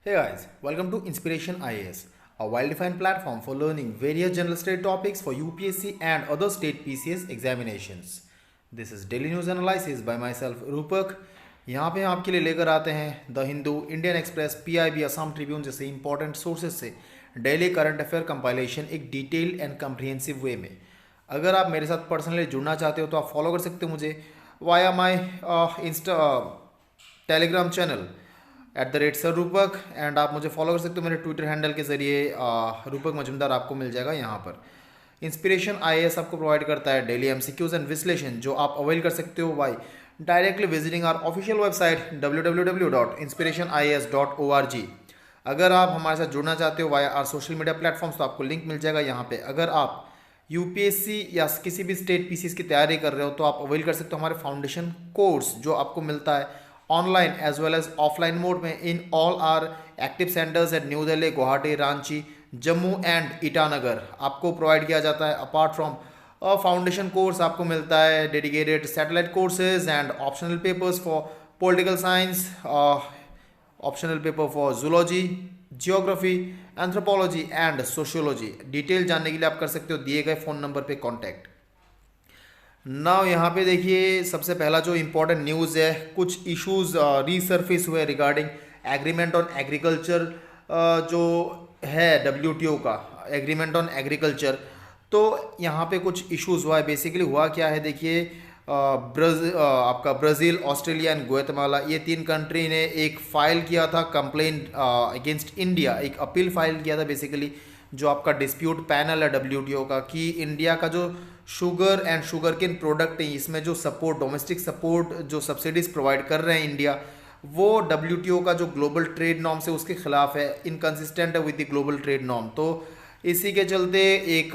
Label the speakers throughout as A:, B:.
A: Hey guys, welcome to Inspiration IAS, a well-defined platform for learning various general state topics for UPSC and other state PCS examinations. This is daily news analysis by myself रूपक। यहाँ पे हम आपके लिए लेकर आते हैं the Hindu, Indian express, PIB, Assam Tribune जैसे इंपॉर्टेंट सोर्सेज से डेली करंट अफेयर कंपाइलेशन एक डिटेल्ड एंड कम्प्रिहेंसिव वे में। अगर आप मेरे साथ पर्सनली जुड़ना चाहते हो तो आप फॉलो कर सकते हो मुझे वाया माई इंस्टा टेलीग्राम चैनल @सर रूपक, एंड आप मुझे फॉलो कर सकते हो मेरे ट्विटर हैंडल के जरिए रूपक मजुमदार आपको मिल जाएगा यहाँ पर। इंस्पिरेशन आईएएस आपको प्रोवाइड करता है डेली एमसीक्यूज एंड विश्लेषण जो आप अवेल कर सकते हो by directly visiting our official website www.inspirationis.org। अगर आप हमारे साथ जुड़ना चाहते हो via our social media platforms तो आपको लिंक मिल जाएगा यहाँ पे। अगर आप यूपीएससी या किसी भी स्टेट पीसीएस की तैयारी कर रहे हो तो आप अवेल कर सकते हो हमारे फाउंडेशन कोर्स जो आपको मिलता है online as well as offline mode में in all are active centres at New Delhi, Guwahati, Ranchi, Jammu and Itanagar आपको प्रोवाइड किया जाता है। अपार्ट फ्रॉम फाउंडेशन कोर्स आपको मिलता है dedicated satellite courses and optional papers for political science, optional paper for zoology, geography, anthropology and sociology. Detail जानने के लिए आप कर सकते हो दिए गए फ़ोन नंबर पे कॉन्टैक्ट। नाउ यहाँ पे देखिए सबसे पहला जो इम्पोर्टेंट न्यूज़ है, कुछ इश्यूज रीसर्फेस हुए रिगार्डिंग एग्रीमेंट ऑन एग्रीकल्चर जो है डब्ल्यूटीओ का एग्रीमेंट ऑन एग्रीकल्चर। तो यहाँ पे कुछ इश्यूज हुआ है। बेसिकली हुआ क्या है देखिए, आपका ब्राज़ील, ऑस्ट्रेलिया एंड ग्वाटेमाला ये तीन कंट्री ने एक फाइल किया था कंप्लेन अगेंस्ट इंडिया, एक अपील फाइल किया था बेसिकली जो आपका डिस्प्यूट पैनल है डब्ल्यूटीओ का कि इंडिया का जो sugar and sugar cane product है इसमें जो सपोर्ट डोमेस्टिक सपोर्ट जो सब्सिडीज प्रोवाइड कर रहे हैं इंडिया, वो डब्ल्यूटीओ का जो ग्लोबल ट्रेड नॉर्म से उसके खिलाफ है, इनकंसिस्टेंट है with the global trade norm. तो इसी के चलते एक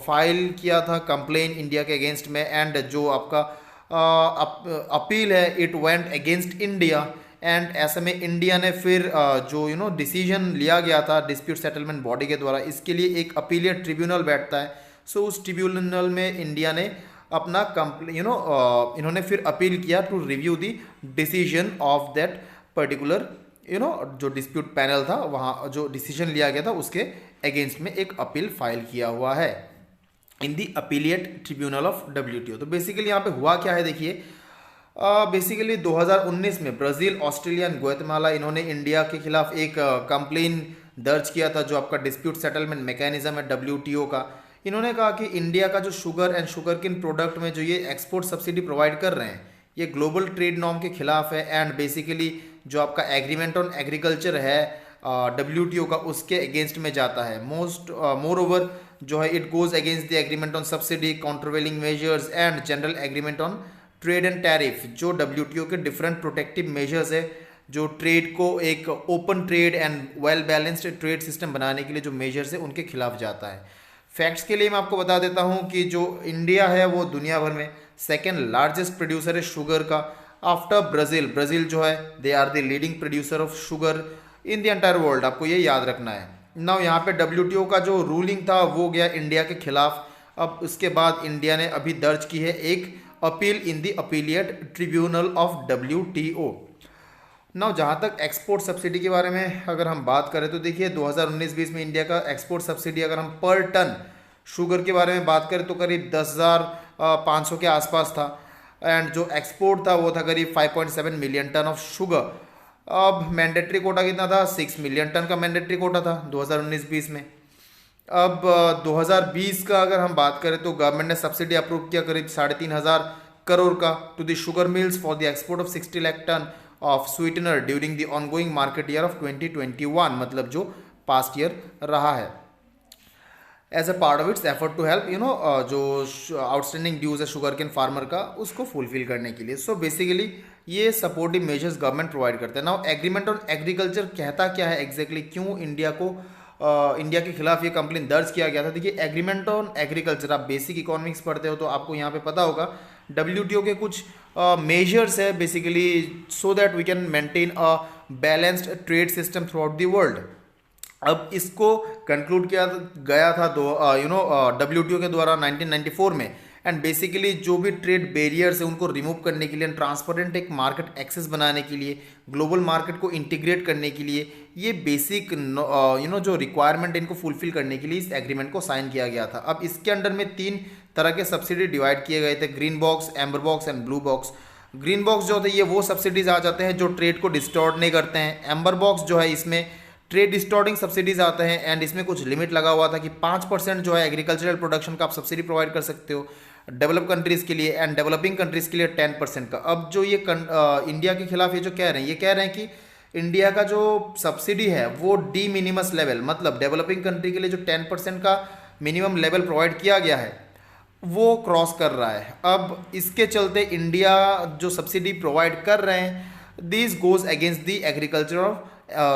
A: फाइल किया था कंप्लेन इंडिया के अगेंस्ट में, एंड जो आपका अपील है it went against India. And ऐसे में इंडिया ने फिर जो डिसीजन लिया गया था डिस्प्यूट सेटलमेंट बॉडी के द्वारा, इसके लिए एक अपीलियट ट्रिब्यूनल बैठता है। सो उस ट्रिब्यूनल में इंडिया ने अपना इन्होंने फिर अपील किया to review the decision of that particular जो डिस्प्यूट पैनल था, वहाँ जो डिसीजन लिया गया था उसके अगेंस्ट में एक अपील फाइल किया हुआ है इन दी अपीलियट ट्रिब्यूनल ऑफ डब्ल्यूटीओ। तो बेसिकली यहाँ पे हुआ क्या है देखिए, बेसिकली 2019 में ब्राज़ील, ऑस्ट्रेलिया एंड ग्वाटेमाला इन्होंने इंडिया के खिलाफ एक कंप्लेन दर्ज किया था जो आपका डिस्प्यूट सेटलमेंट मैकेनिज्म है डब्ल्यूटीओ का। इन्होंने कहा कि इंडिया का जो शुगर एंड शुगर किन प्रोडक्ट में जो ये एक्सपोर्ट सब्सिडी प्रोवाइड कर रहे हैं ये ग्लोबल ट्रेड नॉर्म के खिलाफ है, एंड बेसिकली जो आपका एग्रीमेंट ऑन एग्रीकल्चर है डब्ल्यूटीओ का उसके अगेंस्ट में जाता है। मोर ओवर जो है it goes against the agreement on subsidy, countervailing measures and general agreement on trade and tariff जो डब्ल्यूटीओ के डिफरेंट प्रोटेक्टिव मेजर्स है जो ट्रेड को एक open trade and well balanced trade system बनाने के लिए जो मेजर्स है उनके खिलाफ जाता है। फैक्ट्स के लिए मैं आपको बता देता हूं कि जो इंडिया है वो दुनिया भर में सेकेंड लार्जेस्ट प्रोड्यूसर है शुगर का आफ्टर ब्राज़ील। ब्राज़ील जो है they are the leading producer of sugar in the entire world, आपको ये याद रखना है। नाउ यहाँ पे डब्ल्यूटीओ का जो रूलिंग था वो गया इंडिया के खिलाफ। अब उसके बाद इंडिया ने अभी दर्ज की है एक appeal in the appellate tribunal of WTO. Now जहाँ तक एक्सपोर्ट सब्सिडी के बारे में अगर हम बात करें तो देखिए 2019-20 में इंडिया का एक्सपोर्ट सब्सिडी अगर हम पर टन शुगर के बारे में बात करें तो करीब 10,500 के आसपास था, एंड जो एक्सपोर्ट था वो था करीब 5.7 मिलियन टन ऑफ शुगर। अब मैंडेटरी कोटा कितना था, 6 मिलियन टन का मैंडेटरी कोटा था 2019-20 में। अब 2020 का अगर हम बात करें तो गवर्नमेंट ने सब्सिडी अप्रूव किया करीब 3,500 करोड़ का to the sugar mills for the export of 60 lakh ton of sweetener during the ongoing market year of 2021, मतलब जो पास्ट ईयर रहा है, as a part of its effort to help जो आउटस्टैंडिंग ड्यूज है sugar cane farmer का उसको fulfill करने के लिए। सो बेसिकली ये सपोर्टिव मेजर्स गवर्नमेंट प्रोवाइड करते हैं। नाउ एग्रीमेंट ऑन एग्रीकल्चर कहता क्या है एग्जैक्टली, क्यों इंडिया को इंडिया के खिलाफ ये कंप्लेन दर्ज किया गया था। देखिए एग्रीमेंट ऑन एग्रीकल्चर आप बेसिक इकोनॉमिक्स पढ़ते हो तो आपको यहाँ पे पता होगा डब्ल्यूटीओ के कुछ मेजर्स है basically so that we can maintain a balanced trade system throughout the world. अब इसको कंक्लूड किया गया था डब्ल्यूटीओ के द्वारा 1994 में, एंड बेसिकली जो भी ट्रेड बैरियर्स है उनको रिमूव करने के लिए, ट्रांसपेरेंट एक मार्केट एक्सेस बनाने के लिए, ग्लोबल मार्केट को इंटीग्रेट करने के लिए, ये बेसिक जो रिक्वायरमेंट इनको फुलफिल करने के लिए इस एग्रीमेंट को साइन किया गया था। अब इसके अंडर में 3 तरह के सब्सिडी डिवाइड किए गए थे, green box, amber box and blue box. Green box जो होते हैं ये वो सब्सिडीज आ जाते हैं जो ट्रेड को डिस्टॉर्ट नहीं करते हैं। एम्बर बॉक्स जो है इसमें ट्रेड डिस्टॉर्टिंग सब्सिडीज आते हैं एंड इसमें कुछ लिमिट लगा हुआ था कि 5% जो है एग्रीकल्चरल प्रोडक्शन का आप सब्सिडी प्रोवाइड कर सकते हो डेवलप कंट्रीज के लिए, एंड डेवलपिंग कंट्रीज के लिए 10% का। अब जो ये इंडिया के खिलाफ ये जो कह रहे हैं, ये कह रहे हैं कि इंडिया का जो सब्सिडी है वो डी मिनिमस लेवल, मतलब डेवलपिंग कंट्री के लिए जो 10% का मिनिमम लेवल प्रोवाइड किया गया है वो क्रॉस कर रहा है। अब इसके चलते इंडिया जो सब्सिडी प्रोवाइड कर रहे हैं this goes against the agriculture,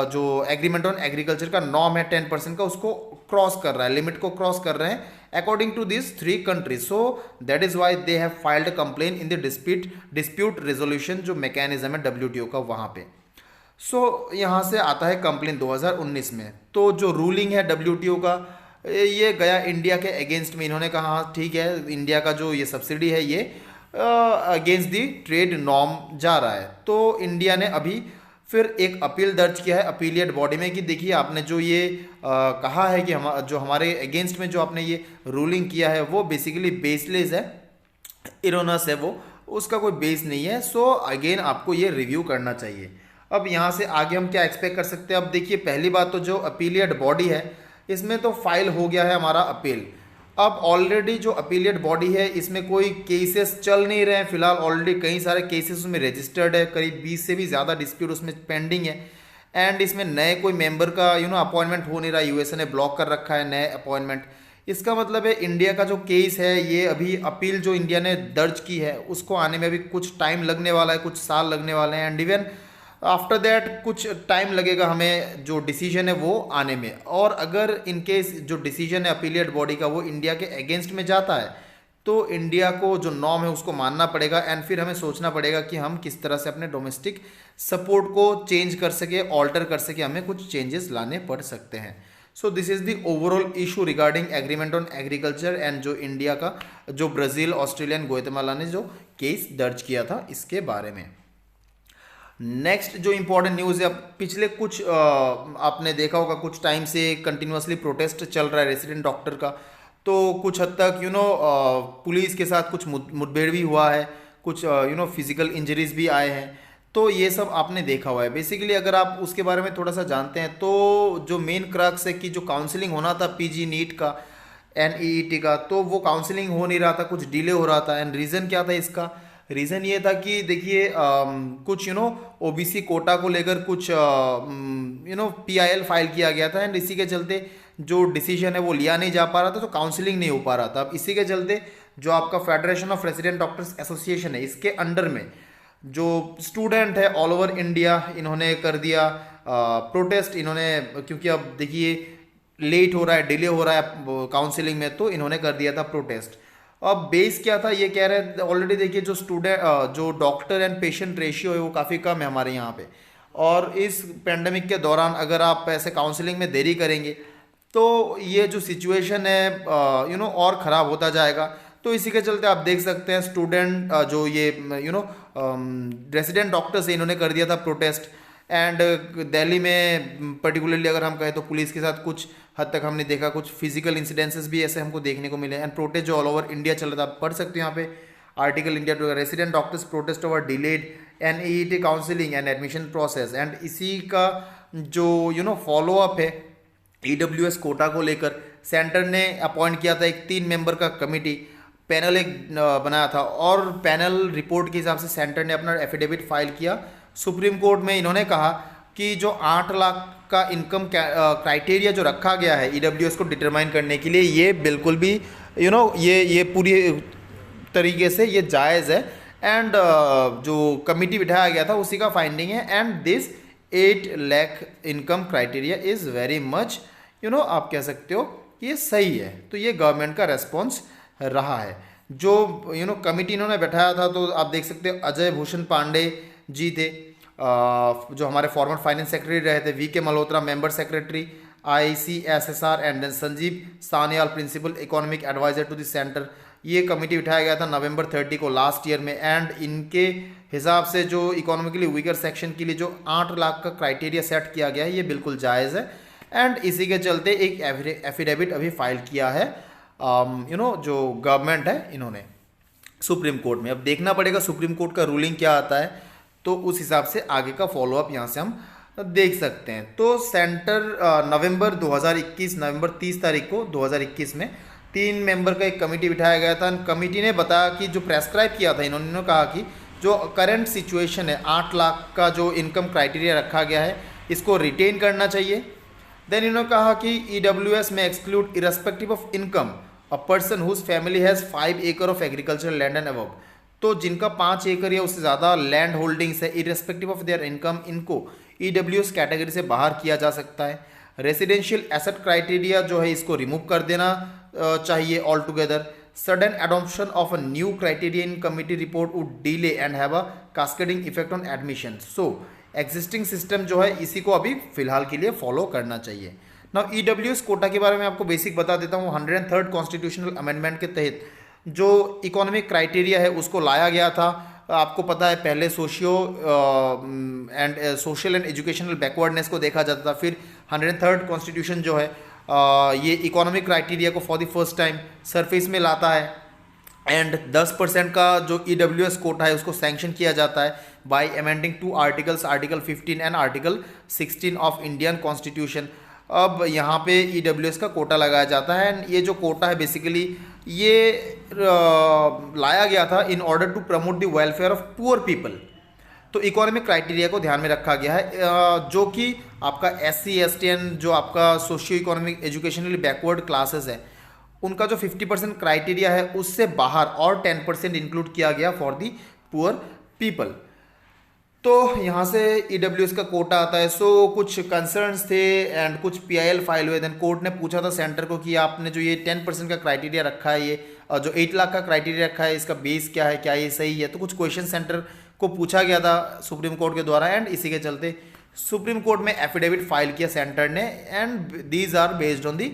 A: जो एग्रीमेंट ऑन एग्रीकल्चर का नॉर्म है 10% का, उसको क्रॉस कर रहा है, लिमिट को क्रॉस कर रहे हैं according to this 3 countries. So that is why they have filed a complaint in the dispute resolution जो मैकेनिज्म है WTO का वहाँ पे। सो यहाँ से आता है कंप्लेन 2019 में। तो जो रूलिंग है WTO का ये गया इंडिया के अगेंस्ट में। इन्होंने कहा हाँ ठीक है, इंडिया का जो ये सब्सिडी है ये अगेंस्ट दी ट्रेड नॉर्म जा रहा है। तो इंडिया ने अभी फिर एक अपील दर्ज किया है अपीलिएट बॉडी में कि देखिए आपने जो ये कहा है कि जो हमारे अगेंस्ट में जो आपने ये रूलिंग किया है वो बेसिकली बेसलेस है, इरोनस है, वो उसका कोई बेस नहीं है। सो अगेन आपको ये रिव्यू करना चाहिए। अब यहाँ से आगे हम क्या एक्सपेक्ट कर सकते हैं? अब देखिए पहली बात तो जो अपीलिएट बॉडी है इसमें तो फाइल हो गया है हमारा अपील। अब ऑलरेडी जो अपीलिएट बॉडी है इसमें कोई केसेस चल नहीं रहे हैं फिलहाल, ऑलरेडी कई सारे केसेस उसमें रजिस्टर्ड है, करीब 20 से भी ज़्यादा डिस्प्यूट उसमें पेंडिंग है एंड इसमें नए कोई मेंबर का अपॉइंटमेंट हो नहीं रहा, USA ने ब्लॉक कर रखा है नए अपॉइंटमेंट। इसका मतलब है इंडिया का जो केस है ये अभी अपील जो इंडिया ने दर्ज की है उसको आने में अभी कुछ टाइम लगने वाला है, कुछ साल लगने वाले हैं एंड इवन आफ्टर दैट कुछ टाइम लगेगा हमें जो डिसीजन है वो आने में। और अगर इनकेस जो डिसीजन है अपीलिएट बॉडी का वो इंडिया के अगेंस्ट में जाता है तो इंडिया को जो नॉर्म है उसको मानना पड़ेगा एंड फिर हमें सोचना पड़ेगा कि हम किस तरह से अपने डोमेस्टिक सपोर्ट को चेंज कर सके, ऑल्टर कर सके, हमें कुछ चेंजेस लाने पड़ सकते हैं। So this is the overall issue regarding agreement on agriculture and जो इंडिया का जो ब्राज़ील, ऑस्ट्रेलिया एंड ग्वाटेमाला ने जो केस दर्ज किया था इसके बारे में। नेक्स्ट जो इंपॉर्टेंट न्यूज़ है, पिछले कुछ आपने देखा होगा कुछ टाइम से कंटिन्यूसली प्रोटेस्ट चल रहा है रेसिडेंट डॉक्टर का। तो कुछ हद तक पुलिस के साथ कुछ मुठभेड़ भी हुआ है, कुछ फिजिकल इंजरीज भी आए हैं। तो ये सब आपने देखा हुआ है। बेसिकली अगर आप उसके बारे में थोड़ा सा जानते हैं तो जो मेन क्रक्स है कि जो काउंसलिंग होना था PG नीट का, NEET का, तो वो काउंसलिंग हो नहीं रहा था, कुछ डिले हो रहा था। एंड रीज़न क्या था इसका? रीज़न ये था कि देखिए कुछ OBC कोटा को लेकर कुछ PIL फाइल किया गया था एंड इसी के चलते जो डिसीजन है वो लिया नहीं जा पा रहा था, तो काउंसलिंग नहीं हो पा रहा था। अब इसी के चलते जो आपका federation of resident doctors association है इसके अंडर में जो स्टूडेंट है ऑल ओवर इंडिया इन्होंने कर दिया प्रोटेस्ट। इन्होंने क्योंकि अब देखिए लेट हो रहा है, डिले हो रहा है काउंसलिंग में, तो इन्होंने कर दिया था प्रोटेस्ट। अब बेस क्या था ये कह रहे हैं ऑलरेडी देखिए जो जो डॉक्टर एंड पेशेंट रेशियो है वो काफ़ी कम है हमारे यहाँ पे, और इस पेंडेमिक के दौरान अगर आप ऐसे काउंसलिंग में देरी करेंगे तो ये जो सिचुएशन है और ख़राब होता जाएगा। तो इसी के चलते आप देख सकते हैं स्टूडेंट जो ये रेसिडेंट डॉक्टर्स इन्होंने कर दिया था प्रोटेस्ट। एंड दिल्ली में पर्टिकुलरली अगर हम कहें तो पुलिस के साथ कुछ हद तक हमने देखा, कुछ फिजिकल इंसिडेंसेस भी ऐसे हमको देखने को मिले। एंड प्रोटेस्ट जो ऑल ओवर इंडिया चल रहा था, आप पढ़ सकते हो यहाँ पे article India to resident doctors protest over delayed NEET counselling and admission process. And इसी का जो फॉलोअप है EWS कोटा को लेकर सेंटर ने अपॉइंट किया था एक 3 मेंबर का कमिटी, पैनल एक बनाया था और पैनल रिपोर्ट के हिसाब से सेंटर ने अपना एफिडेविट फाइल किया सुप्रीम कोर्ट में। इन्होंने कहा कि जो 8 लाख का इनकम क्राइटेरिया जो रखा गया है EWS को डिटरमाइन करने के लिए, ये बिल्कुल भी ये पूरी तरीके से ये जायज़ है। एंड जो कमिटी बिठाया गया था उसी का फाइंडिंग है। And this 8 lakh income criteria is very much आप कह सकते हो कि ये सही है। तो ये गवर्नमेंट का रेस्पॉन्स रहा है। जो कमिटी इन्होंने बैठाया था, तो आप देख सकते हो अजय भूषण पांडे जी थे जो हमारे फॉर्मर फाइनेंस सेक्रेटरी रहे थे, VK Malhotra member secretary ICSSR, and then Sanjeev Sanyal principal economic adviser to the centre. ये कमिटी उठाया गया था नवंबर 30 को लास्ट ईयर में, एंड इनके हिसाब से जो इकोनॉमिकली वीकर सेक्शन के लिए जो 8 लाख का क्राइटेरिया सेट किया गया है ये बिल्कुल जायज़ है। एंड इसी के चलते एक एफिडेविट अभी फाइल किया है जो गवर्नमेंट है इन्होंने सुप्रीम कोर्ट में। अब देखना पड़ेगा सुप्रीम कोर्ट का रूलिंग क्या आता है, तो उस हिसाब से आगे का फॉलोअप यहाँ से हम देख सकते हैं। तो सेंटर नवंबर 2021 नवंबर 30 तारीख को 2021 में 3 मेंबर का एक कमेटी बिठाया गया था। कमेटी ने बताया कि जो प्रेस्क्राइब किया था इन्होंने कहा कि जो करंट सिचुएशन है 8 लाख का जो इनकम क्राइटेरिया रखा गया है इसको रिटेन करना चाहिए। देन इन्होंने कहा कि EWS में exclude irrespective of income a person whose family has 5 एकड़ of agricultural land and above. तो जिनका 5 एकड़ या उससे ज़्यादा लैंड होल्डिंग्स है इरेस्पेक्टिव ऑफ देयर इनकम, इनको EWS कैटेगरी से बाहर किया जा सकता है। रेसिडेंशियल एसेट क्राइटेरिया जो है इसको रिमूव कर देना चाहिए all together. Sudden adoption of a new criteria in committee report would delay and have a cascading effect on admission. So existing system जो है इसी को अभी फिलहाल के लिए फॉलो करना चाहिए। नाउ EWS कोटा के बारे में आपको बेसिक बता देता हूँ। 103rd कॉन्स्टिट्यूशनल अमेंडमेंट के तहत जो इकोनॉमिक क्राइटेरिया है उसको लाया गया था। आपको पता है पहले सोशल एंड एजुकेशनल बैकवर्डनेस को देखा जाता था, फिर 103rd कॉन्स्टिट्यूशन जो है ये इकोनॉमिक क्राइटेरिया को for the first time surface में लाता है, एंड 10% का जो EWS कोटा है उसको सैंक्शन किया जाता है bye amending 2 articles, article 15 and article 16 of Indian constitution. अब यहाँ पे EWS का कोटा लगाया जाता है, एंड ये जो कोटा है बेसिकली ये लाया गया था in order to promote the welfare of poor people. तो इकोनॉमिक क्राइटेरिया को ध्यान में रखा गया है जो कि आपका SC ST एंड जो आपका socio economic educationally backward classes है उनका जो 50% क्राइटेरिया है उससे बाहर और 10% इंक्लूड किया गया फॉर दी पुअर पीपल। तो यहाँ से EWS का कोटा आता है। सो कुछ कंसर्न्स थे एंड कुछ PIL फाइल हुए। देन कोर्ट ने पूछा था सेंटर को कि आपने जो ये 10% का क्राइटेरिया रखा है, ये जो 8 लाख का क्राइटेरिया रखा है, इसका बेस क्या है, क्या ये सही है? तो कुछ क्वेश्चन सेंटर को पूछा गया था सुप्रीम कोर्ट के द्वारा, एंड इसी के चलते सुप्रीम कोर्ट में एफिडेविट फाइल किया सेंटर ने, and these are based on the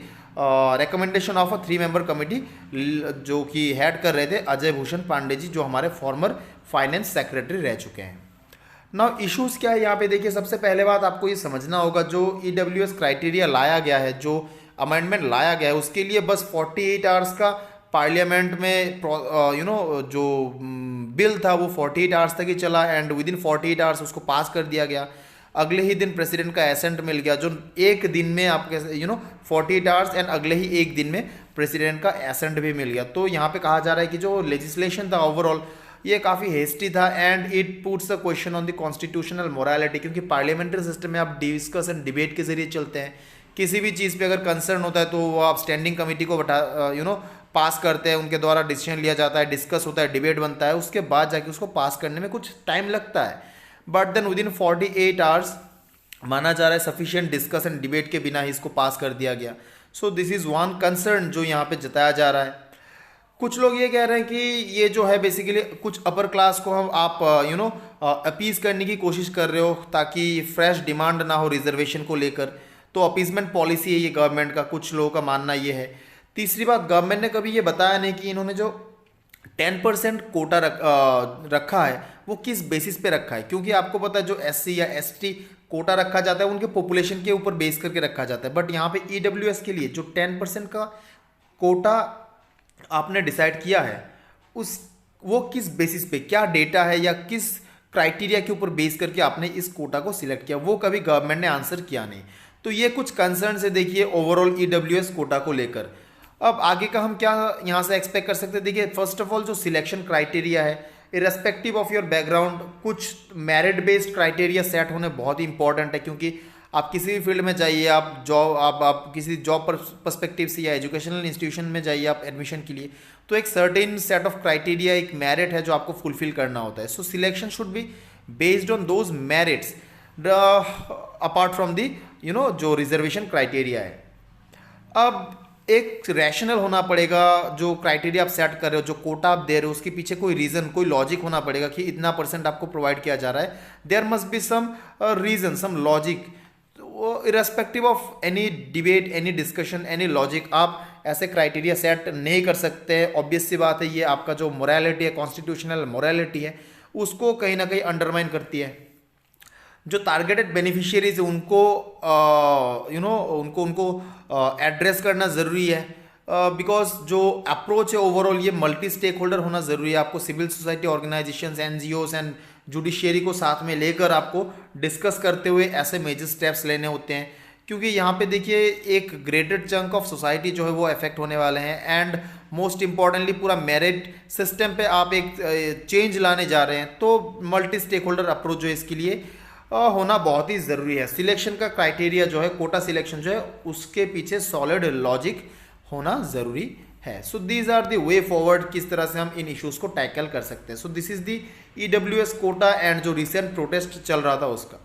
A: recommendation of a 3 member committee जो कि हेड कर रहे थे अजय भूषण पांडे जी, जो हमारे फॉर्मर फाइनेंस सेक्रेटरी रह चुके हैं। नाउ इश्यूज़ क्या है यहाँ पे देखिए, सबसे पहले बात आपको ये समझना होगा जो EWS क्राइटेरिया लाया गया है, जो अमेंडमेंट लाया गया है उसके लिए बस 48 आवर्स का पार्लियामेंट में जो बिल था वो 48 आवर्स तक ही चला, एंड विद इन 48 आवर्स उसको पास कर दिया गया। अगले ही दिन प्रेसिडेंट का एसेंट मिल गया, जो एक दिन में आपके 48 आवर्स एंड अगले ही एक दिन में प्रेसिडेंट का एसेंट भी मिल गया। तो यहाँ पे कहा जा रहा है कि जो लेजिस्लेशन था ओवरऑल ये काफ़ी हेस्टी था, and it puts a question on the constitutional morality, क्योंकि पार्लियामेंट्री सिस्टम में आप डिस्कस एंड डिबेट के जरिए चलते हैं। किसी भी चीज़ पे अगर कंसर्न होता है तो वो आप स्टैंडिंग कमेटी को पास करते हैं, उनके द्वारा डिसीजन लिया जाता है, डिस्कस होता है, डिबेट बनता है, उसके बाद जाके उसको पास करने में कुछ टाइम लगता है। But then within 48 hours माना जा रहा है सफिशिएंट डिस्कस एंड डिबेट के बिना ही इसको पास कर दिया गया। सो दिस इज़ वन कंसर्न जो यहाँ पे जताया जा रहा है। कुछ लोग ये कह रहे हैं कि ये जो है बेसिकली कुछ अपर क्लास को हम आप अपीज करने की कोशिश कर रहे हो ताकि फ्रेश डिमांड ना हो रिजर्वेशन को लेकर, तो अपीजमेंट पॉलिसी है ये गवर्नमेंट का, कुछ लोगों का मानना ये है। तीसरी बात, गवर्नमेंट ने कभी ये बताया नहीं कि इन्होंने जो 10% कोटा रखा है वो किस बेसिस पे रखा है, क्योंकि आपको पता है जो SC या ST कोटा रखा जाता है उनके पॉपुलेशन के ऊपर बेस करके रखा जाता है। बट यहाँ पे EWS के लिए जो 10% का कोटा आपने डिसाइड किया है वो किस बेसिस पे, क्या डेटा है या किस क्राइटेरिया के ऊपर बेस करके आपने इस कोटा को सिलेक्ट किया, वो कभी गवर्नमेंट ने आंसर किया नहीं। तो ये कुछ कंसर्न है देखिए ओवरऑल EWS कोटा को लेकर। अब आगे का हम क्या यहाँ से एक्सपेक्ट कर सकते हैं, देखिए फर्स्ट ऑफ ऑल जो सिलेक्शन क्राइटेरिया है इरेस्पेक्टिव ऑफ योर बैकग्राउंड, कुछ मेरिट बेस्ड क्राइटेरिया सेट होने बहुत ही इंपॉर्टेंट है, क्योंकि आप किसी भी फील्ड में जाइए, आप जॉब आप किसी जॉब पर्सपेक्टिव से या एजुकेशनल इंस्टीट्यूशन में जाइए आप एडमिशन के लिए, तो एक सर्टेन सेट ऑफ क्राइटेरिया, एक मेरिट है जो आपको फुलफिल करना होता है। So selection should be based on those merits apart from the जो रिजर्वेशन क्राइटेरिया है। अब एक रैशनल होना पड़ेगा, जो क्राइटेरिया आप सेट कर रहे हो, जो कोटा आप दे रहे हो, उसके पीछे कोई रीज़न, कोई लॉजिक होना पड़ेगा कि इतना % आपको प्रोवाइड किया जा रहा है। There must be some reason, some logic. Irrespective of any debate, any discussion, any logic, आप ऐसे क्राइटेरिया सेट नहीं कर सकते। ऑब्वियस सी बात है, ये आपका जो मोरालिटी है, कॉन्स्टिट्यूशनल मोरालिटी है, उसको कहीं ना कहीं अंडरमाइन करती है। जो टारगेटेड बेनिफिशियरीज है उनको उनको उनको एड्रेस करना ज़रूरी है, बिकॉज जो अप्रोच है ओवरऑल ये मल्टी स्टेक होल्डर होना ज़रूरी है। आपको civil society organisations, NGOs and judiciary को साथ में लेकर आपको डिस्कस करते हुए ऐसे मेजर स्टेप्स लेने होते हैं, क्योंकि यहाँ पे देखिए एक ग्रेटेड चंक ऑफ सोसाइटी जो है वो अफेक्ट होने वाले हैं। एंड मोस्ट इंपॉर्टेंटली पूरा मेरिट सिस्टम पे आप एक चेंज लाने जा रहे हैं, तो मल्टी स्टेक होल्डर अप्रोच जो है इसके लिए होना बहुत ही ज़रूरी है। सिलेक्शन का क्राइटेरिया जो है, कोटा सिलेक्शन जो है, उसके पीछे सॉलिड लॉजिक होना ज़रूरी है। So these are the way forward, किस तरह से हम इन इश्यूज़ को टैकल कर सकते हैं। So this is the EWS quota and जो रिसेंट प्रोटेस्ट चल रहा था उसका।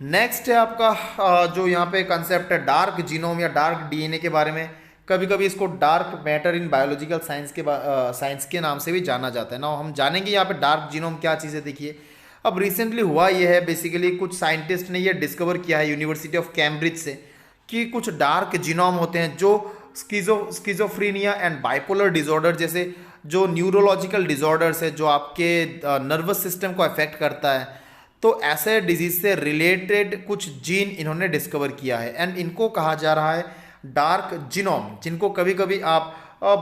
A: नेक्स्ट है आपका जो यहाँ पे कंसेप्ट है डार्क जीनोम या डार्क DNA के बारे में। कभी कभी इसको dark matter in biological science के नाम से भी जाना जाता है ना। हम जानेंगे यहाँ पे डार्क जीनोम क्या चीज़ है। देखिए अब रिसेंटली हुआ ये है, बेसिकली कुछ साइंटिस्ट ने ये डिस्कवर किया है यूनिवर्सिटी ऑफ कैम्ब्रिज से कि कुछ डार्क जीनोम होते हैं जो स्किज़ोफ्रेनिया एंड बाइपोलर डिसऑर्डर जैसे जो न्यूरोलॉजिकल डिसऑर्डर्स है, जो आपके नर्वस सिस्टम को अफेक्ट करता है, तो ऐसे डिजीज से रिलेटेड कुछ जीन इन्होंने डिस्कवर किया है एंड इनको कहा जा रहा है डार्क जीनोम, जिनको कभी कभी आप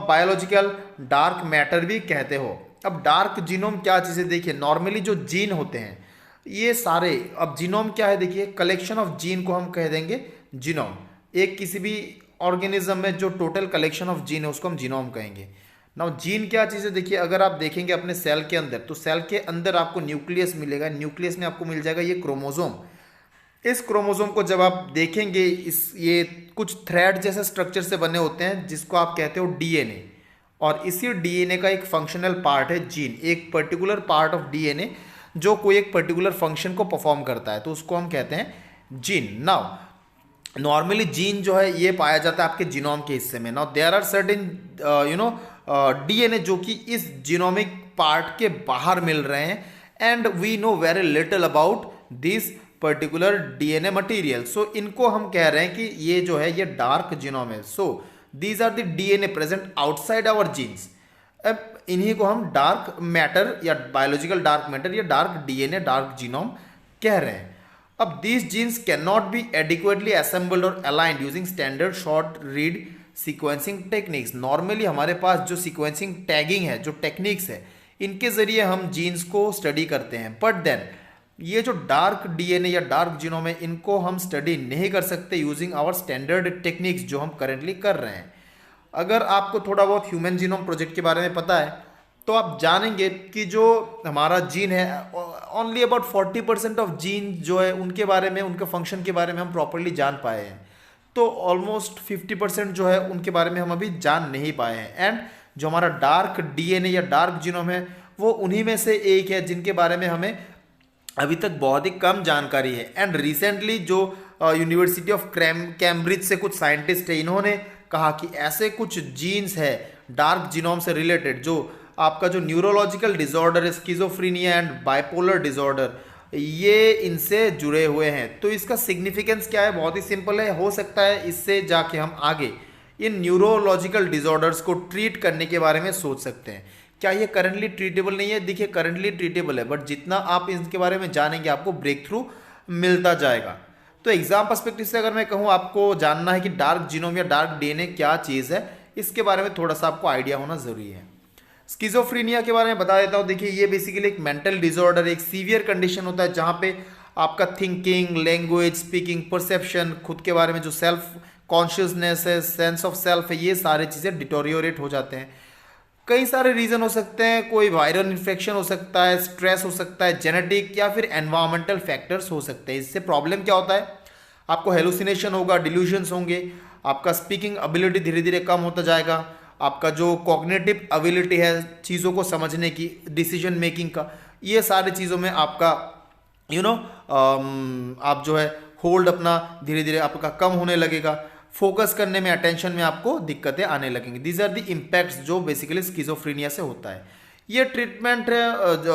A: बायोलॉजिकल डार्क मैटर भी कहते हो। अब डार्क जीनोम क्या चीज़ है, देखिए नॉर्मली जो जीन होते हैं ये सारे, अब जीनोम क्या है, देखिए कलेक्शन ऑफ जीन को हम कह देंगे जीनोम। एक किसी भी ऑर्गेनिज्म में जो टोटल कलेक्शन ऑफ जीन है उसको हम जीनोम कहेंगे। नाउ जीन क्या चीज़ है, देखिए अगर आप देखेंगे अपने सेल के अंदर, तो सेल के अंदर आपको न्यूक्लियस मिलेगा, न्यूक्लियस में आपको मिल जाएगा ये क्रोमोसोम। इस क्रोमोसोम को जब आप देखेंगे, ये कुछ थ्रेड जैसे स्ट्रक्चर से बने होते हैं जिसको आप कहते हो DNA, और इसी DNA का एक फंक्शनल पार्ट है जीन, एक पर्टिकुलर पार्ट ऑफ DNA जो कोई एक पर्टिकुलर फंक्शन को परफॉर्म करता है, तो उसको हम कहते हैं जीन। नाउ नॉर्मली जीन जो है ये पाया जाता है आपके जीनोम के हिस्से में। Now there are certain DNA जो कि इस जीनोमिक पार्ट के बाहर मिल रहे हैं, and we know very little about this particular DNA material. So इनको हम कह रहे हैं कि ये जो है ये डार्क जीनोम है। So these are the DNA present outside our genes. अब इन्हीं को हम डार्क मैटर या बायोलॉजिकल डार्क मैटर या डार्क DNA, डार्क जीनोम कह रहे हैं। अब these genes can not be adequately assembled और aligned using standard short read sequencing techniques. Normally हमारे पास जो सीक्वेंसिंग टैगिंग है, जो टेक्निक्स है, इनके जरिए हम जीन्स को स्टडी करते हैं, बट देन ये जो डार्क DNA या डार्क जीनोम है इनको हम स्टडी नहीं कर सकते यूजिंग आवर स्टैंडर्ड टेक्निक्स जो हम करेंटली कर रहे हैं। अगर आपको थोड़ा बहुत ह्यूमन जीनोम प्रोजेक्ट के बारे में पता है तो आप जानेंगे कि जो हमारा जीन है, ओनली अबाउट 40% ऑफ जीन जो है उनके बारे में, उनके फंक्शन के बारे में हम प्रॉपरली जान पाए हैं। तो ऑलमोस्ट 50% जो है उनके बारे में हम अभी जान नहीं पाए हैं। एंड जो हमारा डार्क DNA या डार्क जीनोम है वो उन्हीं में से एक है जिनके बारे में हमें अभी तक बहुत ही कम जानकारी है। एंड रिसेंटली जो यूनिवर्सिटी ऑफ कैम्ब्रिज से कुछ साइंटिस्ट है, इन्होंने कहा कि ऐसे कुछ जीन्स है डार्क जीनोम से रिलेटेड जो आपका जो न्यूरोलॉजिकल डिसऑर्डर है, स्किज़ोफ्रेनिया एंड बाइपोलर डिसऑर्डर, ये इनसे जुड़े हुए हैं। तो इसका सिग्निफिकेंस क्या है, बहुत ही सिंपल है। हो सकता है इससे जाके हम आगे इन न्यूरोलॉजिकल डिसऑर्डर्स को ट्रीट करने के बारे में सोच सकते हैं। क्या ये करंटली ट्रीटेबल नहीं है? देखिए करंटली ट्रीटेबल है, बट जितना आप इसके बारे में जानेंगे आपको ब्रेक थ्रू मिलता जाएगा। तो एग्जाम पर्सपेक्टिव से अगर मैं कहूँ आपको जानना है कि डार्क जीनोम या डार्क DNA क्या चीज़ है, इसके बारे में थोड़ा सा आपको आइडिया होना ज़रूरी है। स्किज़ोफ्रेनिया के बारे में बता देता हूँ। देखिए ये बेसिकली एक मेंटल डिसऑर्डर, एक सीवियर कंडीशन होता है जहाँ पे आपका थिंकिंग, लैंग्वेज, स्पीकिंग, परसेप्शन, खुद के बारे में जो सेल्फ कॉन्शियसनेस है, सेंस ऑफ सेल्फ है, ये सारी चीज़ें डिटोरियोरेट हो जाते हैं। कई सारे रीज़न हो सकते हैं, कोई वायरल इन्फेक्शन हो सकता है, स्ट्रेस हो सकता है, जेनेटिक या फिर एनवायरमेंटल फैक्टर्स हो सकते हैं। इससे प्रॉब्लम क्या होता है, आपको हेलुसिनेशन होगा, डिल्यूजन्स होंगे, आपका स्पीकिंग एबिलिटी धीरे धीरे कम होता जाएगा, आपका जो कॉग्निटिव एबिलिटी है चीज़ों को समझने की, डिसीजन मेकिंग का, ये सारी चीज़ों में आपका आप जो है होल्ड अपना धीरे धीरे आपका कम होने लगेगा, फोकस करने में, अटेंशन में आपको दिक्कतें आने लगेंगी। दीज आर द इम्पैक्ट्स जो बेसिकली स्किज़ोफ्रेनिया से होता है। ये ट्रीटमेंट है,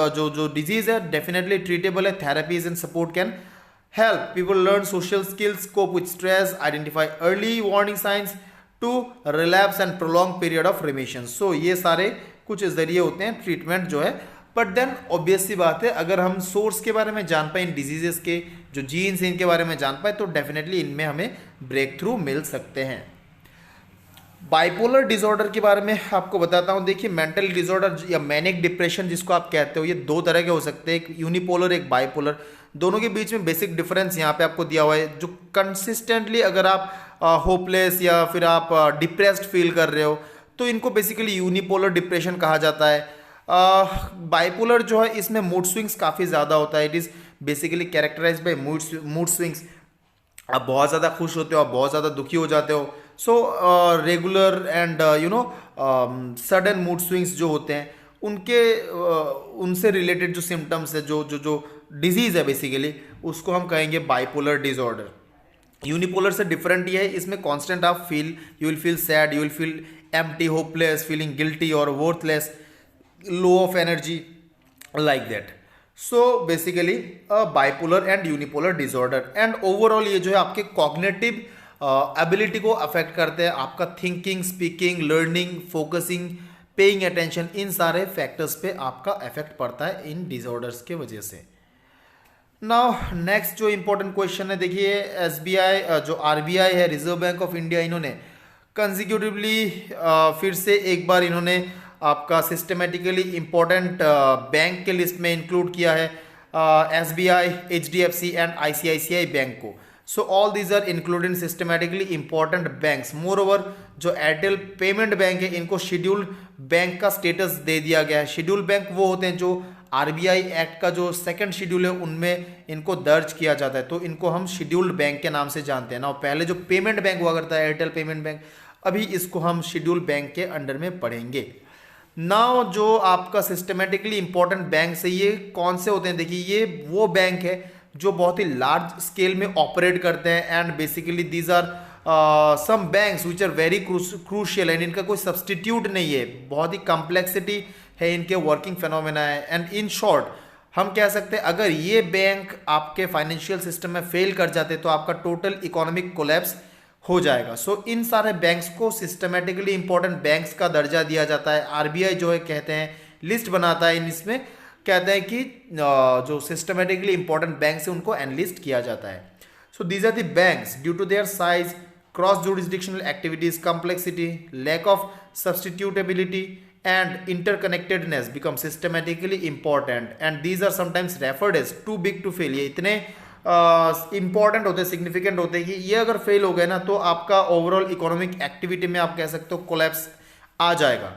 A: जो डिजीज़ है डेफिनेटली ट्रीटेबल है। Therapies and support can help people learn social skills, cope with stress, identify early warning signs to relapse and prolong period of remission. So ये सारे कुछ जरिए होते हैं ट्रीटमेंट जो है। बट देन ऑब्वियस सी बात है, अगर हम सोर्स के बारे में जान पाए, इन डिजीजेस के जो जीन्स हैं इनके बारे में जान पाए, तो डेफिनेटली इनमें हमें ब्रेक थ्रू मिल सकते हैं। बाइपोलर डिसऑर्डर के बारे में आपको बताता हूं। देखिए, मेंटल डिसऑर्डर या मैनिक डिप्रेशन जिसको आप कहते हो, ये दो तरह के हो सकते हैं, एक यूनिपोलर एक बाइपोलर। दोनों के बीच में बेसिक डिफरेंस यहाँ पे आपको दिया हुआ है। जो कंसिस्टेंटली अगर आप होपलेस या फिर आप डिप्रेस्ड फील कर रहे हो, तो इनको बेसिकली यूनिपोलर डिप्रेशन कहा जाता है। बाइपोलर जो है इसमें मूड स्विंग्स काफ़ी ज़्यादा होता है। It is basically characterise by mood swings. आप बहुत ज़्यादा खुश होते हो, आप बहुत ज़्यादा दुखी हो जाते हो। So regular and sudden mood swings जो होते हैं उनके उनसे रिलेटेड जो सिम्टम्स है, जो जो जो डिजीज़ है बेसिकली, उसको हम कहेंगे बाइपोलर डिसऑर्डर। यूनिपोलर से डिफरेंट ये है, इसमें कांस्टेंट आप you will feel sad, you will feel empty, hopeless, feeling guilty और worthless, low of energy, like that. So basically bipolar and unipolar disorder. And overall ये जो है आपके कॉग्निटिव एबिलिटी को अफेक्ट करते हैं। आपका thinking, speaking, learning, focusing, paying attention, इन सारे फैक्टर्स पे आपका इफेक्ट पड़ता है इन डिसऑर्डर्स के वजह से। नाउ नेक्स्ट जो इंपॉर्टेंट क्वेश्चन है, देखिए एसबीआई जो आरबीआई है, रिजर्व बैंक ऑफ इंडिया, इन्होंने कंसिक्यूटिवली फिर से एक बार इन्होंने आपका सिस्टमेटिकली इंपॉर्टेंट बैंक के लिस्ट में इंक्लूड किया है SBI, HDFC and ICICI bank को। So all these are included in systematically important banks. Moreover जो एयरटेल पेमेंट बैंक है, इनको शेड्यूल्ड बैंक का स्टेटस दे दिया गया है। शेड्यूल्ड बैंक वो होते हैं जो आरबीआई एक्ट का जो सेकंड शेड्यूल है उनमें इनको दर्ज किया जाता है, तो इनको हम शेड्यूल्ड बैंक के नाम से जानते हैं ना। पहले जो पेमेंट बैंक हुआ करता है एयरटेल पेमेंट बैंक, अभी इसको हम शेड्यूल्ड बैंक के अंडर में पढ़ेंगे। नाउ जो आपका सिस्टमेटिकली इंपॉर्टेंट बैंक है, ये कौन से होते हैं? देखिए, ये वो बैंक है जो बहुत ही लार्ज स्केल में ऑपरेट करते हैं। And basically these are some banks which are very crucial and इनका कोई सब्सटीट्यूट नहीं है। बहुत ही कॉम्प्लेक्सिटी है इनके वर्किंग फेनोमेना है। एंड इन शॉर्ट हम कह सकते हैं, अगर ये बैंक आपके फाइनेंशियल सिस्टम में फेल कर जाते तो आपका टोटल इकोनॉमिक कोलैप्स हो जाएगा। सो इन सारे बैंक्स को सिस्टमेटिकली इंपॉर्टेंट बैंक्स का दर्जा दिया जाता है। आरबीआई जो है कहते हैं लिस्ट बनाता है, इसमें कहते हैं कि जो सिस्टमेटिकली इंपॉर्टेंट बैंक्स है उनको एनलिस्ट किया जाता है। So these are the banks due to their size, cross jurisdictional activities, complexity, lack of substitutability and interconnectedness become systematically important and these are sometimes referred as too big to fail। ये इतने important होते हैं, significant होते हैं कि ये अगर fail हो गए ना तो आपका ओवरऑल इकोनॉमिक एक्टिविटी में आप कह सकते हो कोलैप्स आ जाएगा।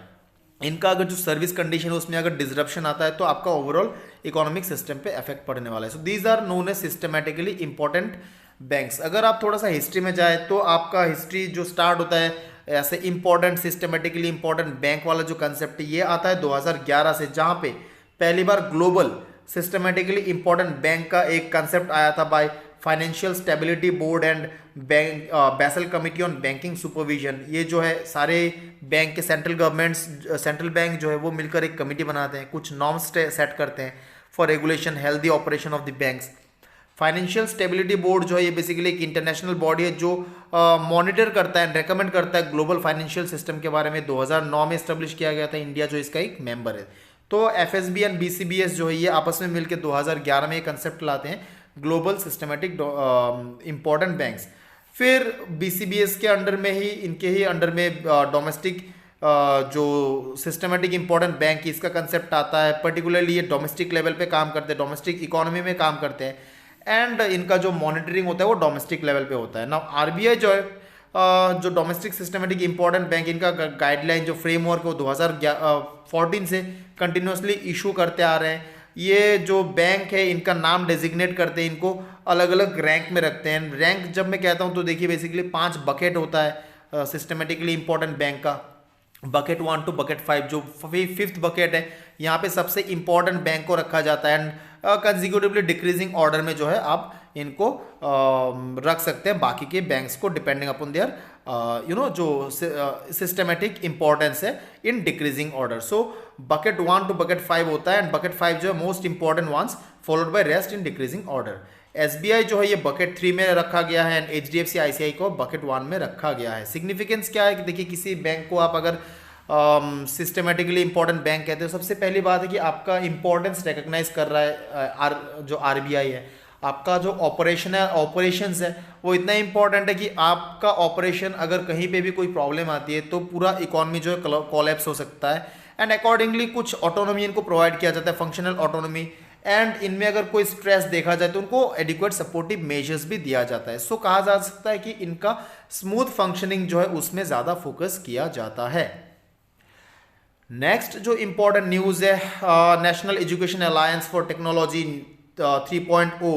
A: इनका अगर जो सर्विस कंडीशन है उसमें अगर डिसरप्शन आता है तो आपका ओवरऑल इकोनॉमिक सिस्टम पे इफेक्ट पड़ने वाला है। So these are known as systematically important banks. अगर आप थोड़ा सा हिस्ट्री में जाए तो आपका हिस्ट्री जो स्टार्ट होता है ऐसे इंपॉर्टेंट सिस्टमेटिकली इंपॉर्टेंट बैंक वाला जो कंसेप्ट है ये आता है 2011 से, जहां पे पहली बार ग्लोबल सिस्टमेटिकली इंपॉर्टेंट बैंक का एक कंसेप्ट आया था by financial stability board and bank Basel committee on banking supervision. ये जो है सारे बैंक के सेंट्रल बैंक जो है वो मिलकर एक कमिटी बनाते हैं, कुछ नॉर्म्स सेट करते हैं for regulation healthy operation of the banks. Financial stability board जो है ये बेसिकली एक इंटरनेशनल बॉडी है जो मॉनिटर करता है, रेकमेंड करता है ग्लोबल फाइनेंशियल सिस्टम के बारे में। 2009 में इस्टेब्लिश किया गया था, इंडिया जो इसका एक मेंबर है। तो एफएसबी एंड बीसीबीएस जो है ये आपस में मिलकर 2011 में ये कंसेप्ट लाते हैं ग्लोबल सिस्टमेटिक इंपॉर्टेंट बैंक्स। फिर बीसीबीएस के अंडर में ही, इनके ही अंडर में डोमेस्टिक जो सिस्टमेटिक इंपॉर्टेंट बैंक इसका कंसेप्ट आता है। पर्टिकुलरली ये डोमेस्टिक लेवल पे काम करते हैं, डोमेस्टिक इकोनॉमी में काम करते हैं एंड इनका जो मॉनिटरिंग होता है वो डोमेस्टिक लेवल पे होता है ना। आरबीआई जो है जो डोमेस्टिक सिस्टमेटिक इंपॉर्टेंट बैंक, इनका गाइडलाइन जो फ्रेमवर्क है वो 2014 से कंटिन्यूसली इशू करते आ रहे हैं। ये जो बैंक है इनका नाम डेजिग्नेट करते हैं, इनको अलग अलग रैंक में रखते हैं। रैंक जब मैं कहता हूँ तो देखिए बेसिकली 5 बकेट होता है सिस्टमेटिकली इंपॉर्टेंट बैंक का। बकेट 1 to बकेट 5, जो 5th बकेट है यहाँ पे सबसे इंपॉर्टेंट बैंक को रखा जाता है एंड कंसेक्यूटिवली डिक्रीजिंग ऑर्डर में जो है आप इनको रख सकते हैं बाकी के बैंक्स को डिपेंडिंग अपॉन देयर जो सिस्टमेटिक इंपॉर्टेंस है in decreasing order. So bucket 1 to bucket 5 होता है एंड बकेट 5 जो है most important ones followed by rest in decreasing order. SBI जो है ये बकेट 3 में रखा गया है एंड HDFC ICICI को बकेट 1 में रखा गया है। सिग्निफिकेंस क्या है कि देखिए किसी बैंक को आप अगर सिस्टमेटिकली इंपॉर्टेंट बैंक कहते हो, सबसे पहली बात है कि आपका इंपॉर्टेंस रिकग्नाइज कर रहा है जो RBI है। आपका जो ऑपरेशंस है वो इतना इंपॉर्टेंट है कि आपका ऑपरेशन अगर कहीं पे भी कोई प्रॉब्लम आती है तो पूरा इकोनॉमी जो है कोलैप्स हो सकता है एंड अकॉर्डिंगली कुछ ऑटोनॉमी इनको प्रोवाइड किया जाता है, फंक्शनल ऑटोनॉमी, एंड इनमें अगर कोई स्ट्रेस देखा जाए तो उनको एडिक्वेट सपोर्टिव मेजर्स भी दिया जाता है। सो कहा जा सकता है कि इनका स्मूथ फंक्शनिंग जो है उसमें ज़्यादा फोकस किया जाता है। नेक्स्ट जो इंपॉर्टेंट न्यूज़ है, national education alliance for technology 3.0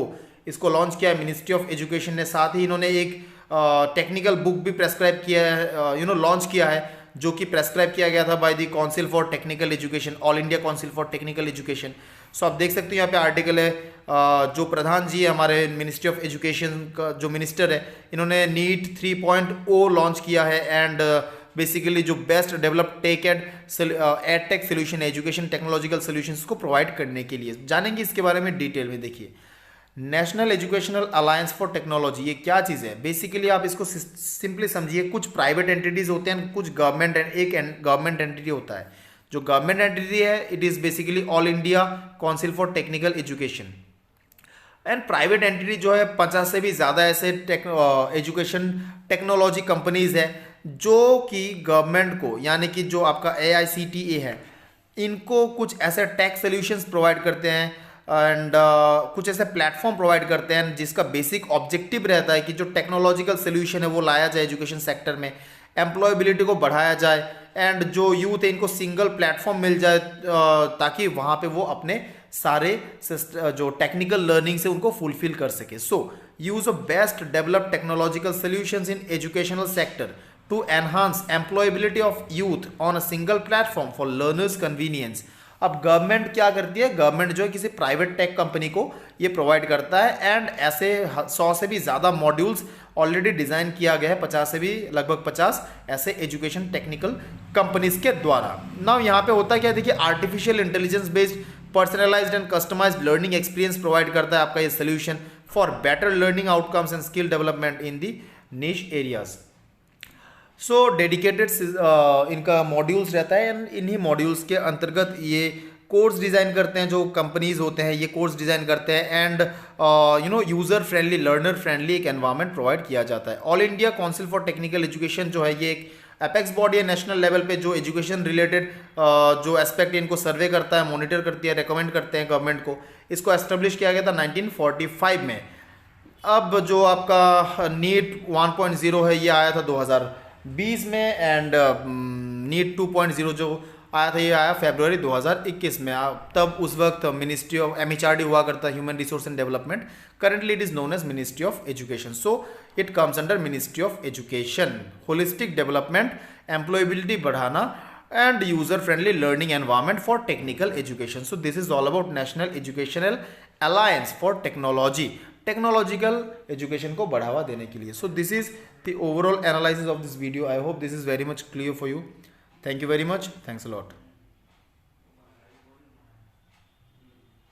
A: इसको लॉन्च किया है मिनिस्ट्री ऑफ एजुकेशन ने। साथ ही इन्होंने एक टेक्निकल बुक भी प्रेस्क्राइब किया है, लॉन्च किया है, जो कि प्रेस्क्राइब किया गया था by the council for technical education, all India council for technical education. So आप देख सकते हो यहाँ पे आर्टिकल है, जो प्रधान जी है हमारे मिनिस्ट्री ऑफ एजुकेशन का जो मिनिस्टर है, इन्होंने नीट 3.0 लॉन्च किया है एंड बेसिकली जो best develop tech ed tech solution education technological solutions को प्रोवाइड करने के लिए। जानेंगे इसके बारे में डिटेल में। देखिए national educational alliance for technology ये क्या चीज़ है, बेसिकली आप इसको सिंपली समझिए, कुछ प्राइवेट एंटिटीज होते हैं, कुछ गवर्नमेंट, एक गवर्नमेंट एंटिटी होता है। जो गवर्नमेंट एंटिटी है it is basically all India council for technical education and private entity जो है 50 से भी ज़्यादा ऐसे एजुकेशन टेक्नोलॉजी कंपनीज है जो कि गवर्नमेंट को, यानी कि जो आपका AICTE है, इनको कुछ ऐसे टेक सोल्यूशंस प्रोवाइड करते हैं एंड कुछ ऐसे प्लेटफॉर्म प्रोवाइड करते हैं जिसका बेसिक ऑब्जेक्टिव रहता है कि जो टेक्नोलॉजिकल सोल्यूशन है वो लाया जाए एजुकेशन सेक्टर में, एम्प्लॉयबिलिटी को बढ़ाया जाए एंड जो यूथ है इनको सिंगल प्लेटफॉर्म मिल जाए ताकि वहाँ पे वो अपने सारे जो टेक्निकल लर्निंग से उनको फुलफिल कर सके। So use of best develop technological solutions in educational sector to enhance employability of youth on a single platform for learners convenience. अब गवर्नमेंट क्या करती है, गवर्नमेंट जो है किसी प्राइवेट टेक कंपनी को ये प्रोवाइड करता है एंड ऐसे 100 से भी ज़्यादा मॉड्यूल्स ऑलरेडी डिज़ाइन किया गया है, 50 से भी लगभग 50 ऐसे एजुकेशन टेक्निकल कंपनीज के द्वारा। नाउ यहाँ पे होता है क्या, देखिए artificial intelligence based personalised and customised learning experience provide करता है आपका ये solution for better learning outcomes and skill development in the niche areas. So dedicated इनका मॉड्यूल्स रहता है एंड इन्हीं मॉड्यूल्स के अंतर्गत ये कोर्स डिज़ाइन करते हैं, जो कंपनीज होते हैं ये कोर्स डिज़ाइन करते हैं end user friendly, learner friendly एक एनवायरनमेंट प्रोवाइड किया जाता है। All India council for technical education जो है ये एक एपेक्स बॉडी है नेशनल लेवल पे, जो एजुकेशन रिलेटेड जो एस्पेक्ट इनको सर्वे करता है, मॉनिटर करती है, रिकमेंड करते हैं गवर्नमेंट को। इसको एस्टेब्लिश किया गया था 1945 में। अब जो आपका नीट 1.0 है ये आया था 2020 में एंड नीट 2.0 जो आया था ये आया फरवरी 2021 में। तब उस वक्त मिनिस्ट्री ऑफ MHRD हुआ करता है, human resource and development. Currently it is known as ministry of education. So it comes under ministry of education. Holistic development, employability बढ़ाना and user friendly learning environment for technical education. So this is all about national educational alliance for technology, technological education को बढ़ावा देने के लिए। So this is the overall analysis of this video. I hope this is very much clear for you. Thank you very much. Thanks a lot.